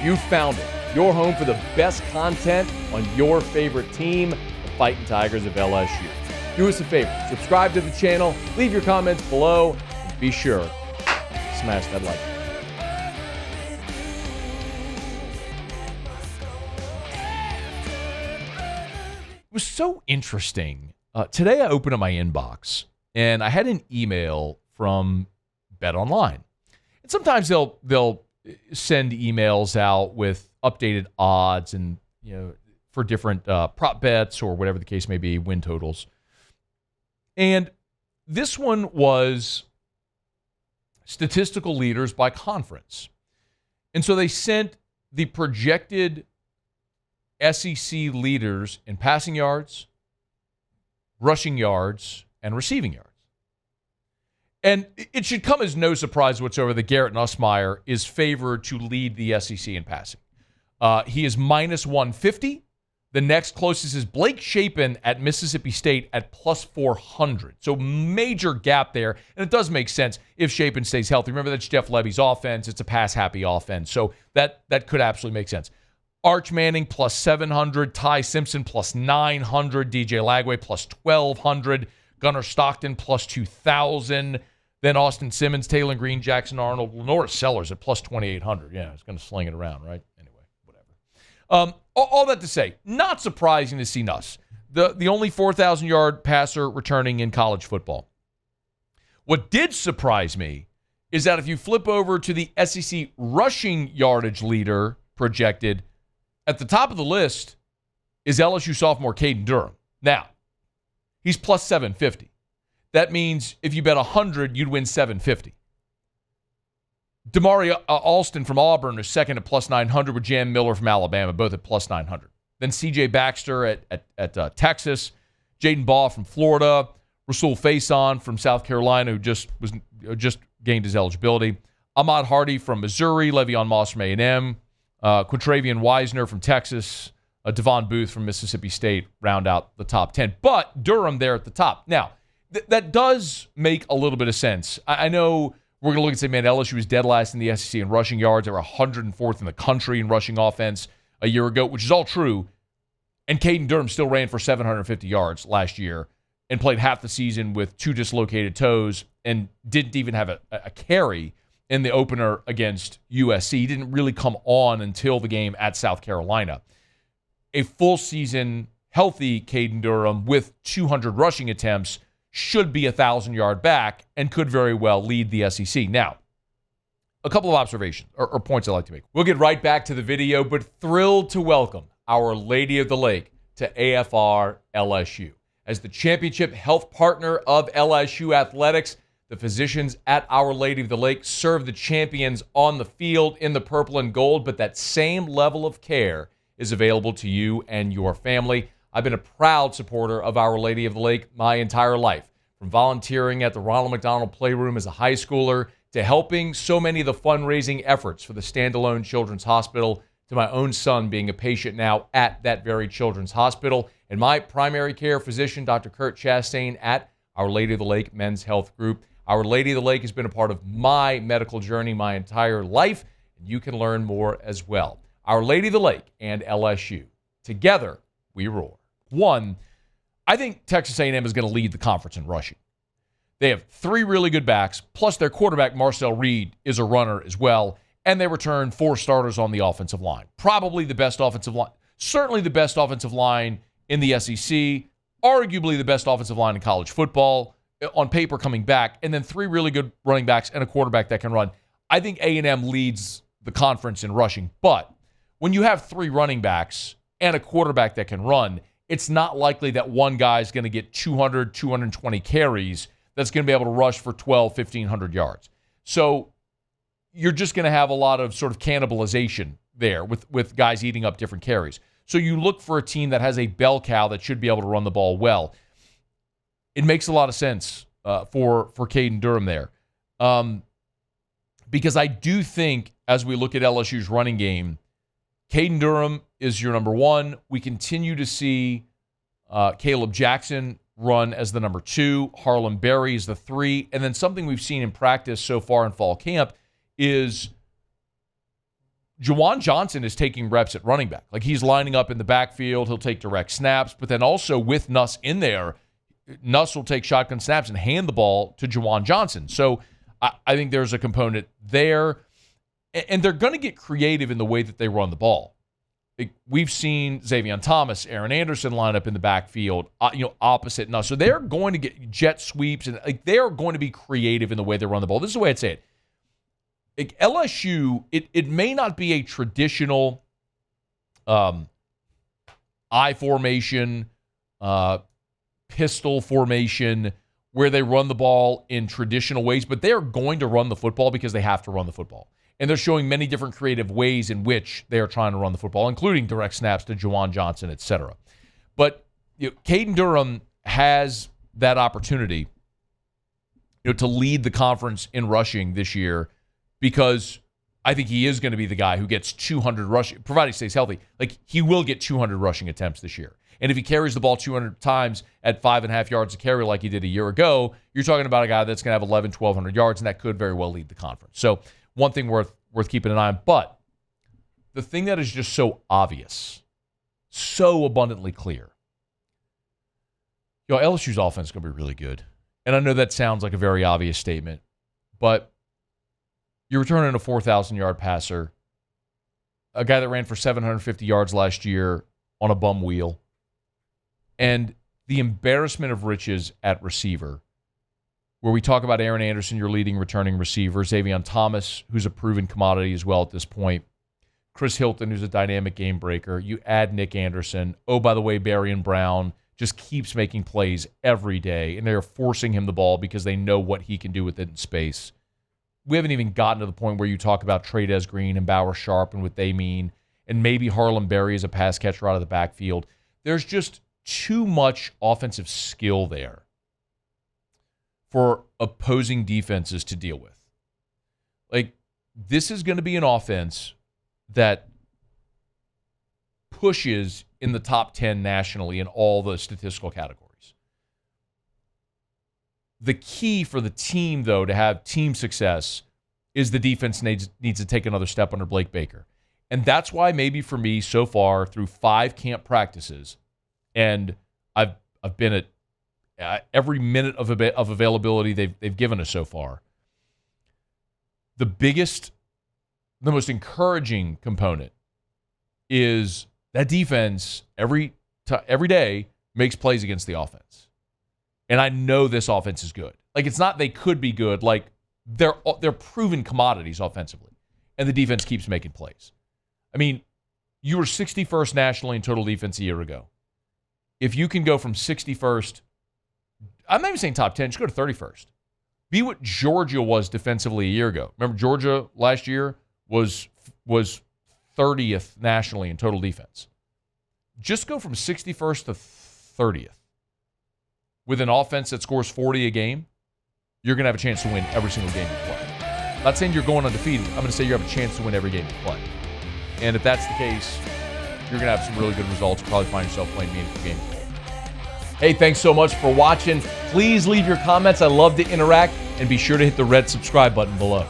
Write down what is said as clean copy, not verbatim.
You found it. Your home for the best content on your favorite team, the Fighting Tigers of LSU. Do us a favor. Subscribe to the channel. Leave your comments below. And be sure to smash that like button. It was so interesting. Today I opened up my inbox and I had an email from BetOnline. And sometimes they'll send emails out with updated odds and, for different prop bets or whatever the case may be, win totals. And this one was statistical leaders by conference. And so they sent the projected SEC leaders in passing yards, rushing yards, and receiving yards. And it should come as no surprise whatsoever that Garrett Nussmeier is favored to lead the SEC in passing. He is minus 150. The next closest is Blake Shapen at Mississippi State at plus 400. So major gap there. And it does make sense if Shapen stays healthy. Remember, that's Jeff Levy's offense. It's a pass-happy offense. So that could absolutely make sense. Arch Manning plus 700. Ty Simpson plus 900. DJ Lagway plus 1,200. Gunnar Stockton plus 2,000. Then Austin Simmons, Taylor Green, Jackson Arnold, Lenora Sellers at plus 2,800. Yeah, it's going to sling it around, right? Anyway, whatever. All that to say, not surprising to see Nuss, the only 4,000-yard passer returning in college football. What did surprise me is that if you flip over to the SEC rushing yardage leader projected, at the top of the list is LSU sophomore Kaden Durham. Now, he's plus 750. That means if you bet 100, you'd win 750. Damari Alston from Auburn is second at plus 900 with Jam Miller from Alabama, both at plus 900. Then C.J. Baxter at Texas, Jaden Baugh from Florida, Rasul Faison from South Carolina, who just gained his eligibility, Ahmad Hardy from Missouri, Le'Veon Moss from A&M, Quintravian Wisner from Texas, Devon Booth from Mississippi State round out the top 10. But Durham there at the top. Now, that does make a little bit of sense. I know we're going to look and say, man, LSU was dead last in the SEC in rushing yards. They were 104th in the country in rushing offense a year ago, which is all true. And Kaden Durham still ran for 750 yards last year and played half the season with 2 dislocated toes and didn't even have a carry in the opener against USC. He didn't really come on until the game at South Carolina. A full season, healthy Kaden Durham with 200 rushing attempts should be 1,000-yard back and could very well lead the SEC. Now, a couple of observations or points I'd like to make. We'll get right back to the video, but thrilled to welcome Our Lady of the Lake to AFR LSU. As the championship health partner of LSU Athletics, the physicians at Our Lady of the Lake serve the champions on the field in the purple and gold, but that same level of care is available to you and your family. I've been a proud supporter of Our Lady of the Lake my entire life, from volunteering at the Ronald McDonald Playroom as a high schooler to helping so many of the fundraising efforts for the standalone Children's Hospital to my own son being a patient now at that very Children's Hospital, and my primary care physician, Dr. Kurt Chastain at Our Lady of the Lake Men's Health Group. Our Lady of the Lake has been a part of my medical journey my entire life, and you can learn more as well. Our Lady of the Lake and LSU. Together, we roar. One, I think Texas A&M is going to lead the conference in rushing. They have 3 really good backs, plus their quarterback, Marcel Reed, is a runner as well, and they return 4 starters on the offensive line. Probably the best offensive line, certainly the best offensive line in the SEC, arguably the best offensive line in college football, on paper coming back, and then 3 really good running backs and a quarterback that can run. I think A&M leads the conference in rushing, but when you have 3 running backs and a quarterback that can run, it's not likely that one guy's going to get 200, 220 carries that's going to be able to rush for 1,200, 1,500 yards. So you're just going to have a lot of sort of cannibalization there with guys eating up different carries. So you look for a team that has a bell cow that should be able to run the ball well. It makes a lot of sense for Kaden Durham there. Because I do think, as we look at LSU's running game, Kaden Durham is your number 1. We continue to see Caleb Jackson run as the number 2. Harlan Berry is the 3. And then something we've seen in practice so far in fall camp is Juwan Johnson is taking reps at running back. Like, he's lining up in the backfield. He'll take direct snaps. But then also with Nuss in there, Nuss will take shotgun snaps and hand the ball to Juwan Johnson. So I think there's a component there. And they're going to get creative in the way that they run the ball. We've seen Xavier Thomas, Aaron Anderson line up in the backfield, opposite Nuss. So they're going to get jet sweeps, and they're going to be creative in the way they run the ball. This is the way I'd say it. LSU, it may not be a traditional I formation, pistol formation where they run the ball in traditional ways, but they are going to run the football because they have to run the football. And they're showing many different creative ways in which they are trying to run the football, including direct snaps to Juwan Johnson, et cetera. But Kaden Durham has that opportunity to lead the conference in rushing this year, because I think he is going to be the guy who gets 200 rushing, provided he stays healthy. Like, he will get 200 rushing attempts this year. And if he carries the ball 200 times at 5.5 yards a carry like he did a year ago, you're talking about a guy that's going to have 1,100 yards, and that could very well lead the conference. So one thing worth keeping an eye on. But the thing that is just so obvious, so abundantly clear, LSU's offense is going to be really good. And I know that sounds like a very obvious statement, but you're returning a 4,000-yard passer, a guy that ran for 750 yards last year on a bum wheel, and the embarrassment of riches at receiver, where we talk about Aaron Anderson, your leading returning receiver, Xavier Thomas, who's a proven commodity as well at this point, Chris Hilton, who's a dynamic game breaker. You add Nick Anderson. Oh, by the way, Barrion Brown just keeps making plays every day, and they're forcing him the ball because they know what he can do with it in space. We haven't even gotten to the point where you talk about Trey'Dez Green and Bauer Sharp and what they mean, and maybe Harlem Berry as a pass catcher out of the backfield. There's just too much offensive skill there for opposing defenses to deal with. Like, this is going to be an offense that pushes in the top 10 nationally in all the statistical categories. The key for the team, though, to have team success is the defense needs to take another step under Blake Baker. And that's why maybe for me so far through 5 camp practices, and I've been at every minute of availability they've given us so far, the most encouraging component is that defense every day makes plays against the offense. And I know this offense is good. Like, it's not they could be good. Like, they're proven commodities offensively. And the defense keeps making plays. I mean, you were 61st nationally in total defense a year ago. If you can go from 61st, I'm not even saying top 10, just go to 31st. Be what Georgia was defensively a year ago. Remember, Georgia last year was 30th nationally in total defense. Just go from 61st to 30th. With an offense that scores 40 a game, you're going to have a chance to win every single game you play. I'm not saying you're going undefeated. I'm going to say you have a chance to win every game you play. And if that's the case, you're going to have some really good results. You'll probably find yourself playing meaningful games. Hey, thanks so much for watching. Please leave your comments. I love to interact. And be sure to hit the red subscribe button below.